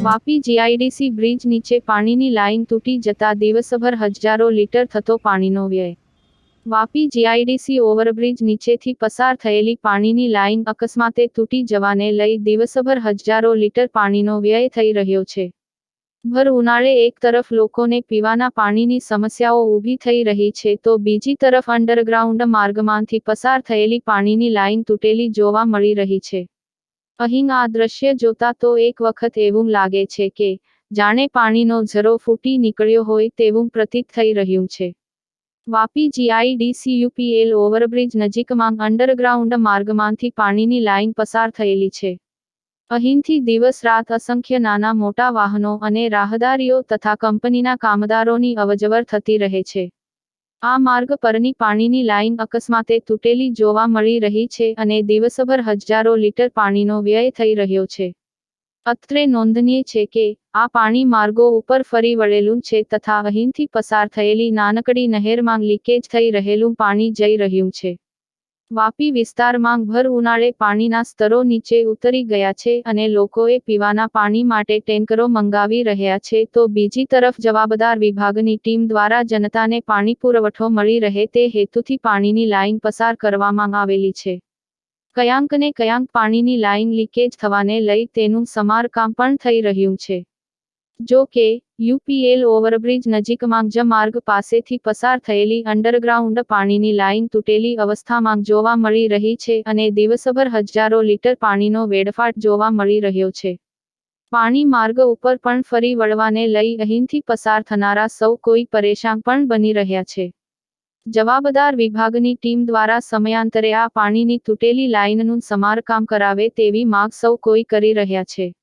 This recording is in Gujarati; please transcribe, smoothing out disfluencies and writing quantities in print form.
વાપી જીઆઈડીસી બ્રિજ નીચે પાણીની લાઇન તૂટી જતા દિવસભર હજારો લીટર થતો પાણીનો વ્યય। વાપી જીઆઈડીસી ઓવરબ્રિજ નીચેથી પસાર થયેલી પાણીની લાઇન અકસ્માતે તૂટી જવાને લઈ દિવસભર હજારો લીટર પાણીનો વ્યય થઈ રહ્યો છે। ભર ઉનાળે એક તરફ લોકોને પીવાના પાણીની સમસ્યાઓ ઊભી થઈ રહી છે તો બીજી તરફ અંડરગ્રાઉન્ડ માર્ગમાંથી પસાર થયેલી પાણીની લાઇન તૂટેલી જોવા મળી રહી છે। અહીં આ દ્રશ્ય જોતા તો એક વખત એવું લાગે છે કે જાણે પાણીનો ઝરો ફૂટી નીકળ્યો હોય તેવું પ્રતીત થઈ રહ્યું છે। વાપી જીઆઈડીસી યુપીએલ ઓવરબ્રિજ નજીકમાં અંડરગ્રાઉન્ડ માર્ગમાંથી પાણીની લાઇન પસાર થયેલી છે। અહીંથી દિવસ રાત અસંખ્ય નાના મોટા વાહનો અને રાહદારીઓ તથા કંપનીના કામદારોની અવરજવર થતી રહે છે। આ માર્ગ પરની પાણીની લાઇન અકસ્માતે તૂટેલી જોવા મળી રહી છે અને દિવસભર હજારો લીટર પાણીનો વ્યય થઈ રહ્યો છે। અત્રે નોંધનીય છે કે આ પાણી માર્ગો ઉપર ફરી વળેલું છે તથા અહીંથી પસાર થયેલી નાનકડી નહેરમાં લીકેજ થઈ રહેલું પાણી જઈ રહ્યું છે। વાપી વિસ્તારમાં ભર ઉનાળે પાણીના સ્તરો નીચે ઉતરી ગયા છે અને લોકોએ પીવાના પાણી માટે ટેન્કરો મંગાવી રહ્યા છે તો બીજી તરફ જવાબદાર વિભાગની ટીમ દ્વારા જનતાને પાણી પુરવઠો મળી રહે તે હેતુથી પાણીની લાઇન પસાર કરવામાં આવેલી છે। ક્યાંક ને ક્યાંક પાણીની લાઇન લીકેજ થવાને લઈ તેનું સમારકામ પણ થઈ રહ્યું છે। જો કે યુપીએલ ઓવરબ્રિજ નજીકમાં જ માર્ગ પાસેથી પસાર થયેલી અંડરગ્રાઉન્ડ પાણીની લાઇન તૂટેલી અવસ્થામાં જોવા મળી રહી છે અને દિવસભર હજારો લીટર પાણીનો વેડફાટ જોવા મળી રહ્યો છે। પાણી માર્ગ ઉપર પણ ફરી વળવાને લઈ અહીંથી પસાર થનારા સૌ કોઈ પરેશાન પણ બની રહ્યા છે। જવાબદાર વિભાગની ટીમ દ્વારા સમયાંતરે આ પાણીની તૂટેલી લાઇનનું સમારકામ કરાવે તેવી માગ સૌ કોઈ કરી રહ્યા છે।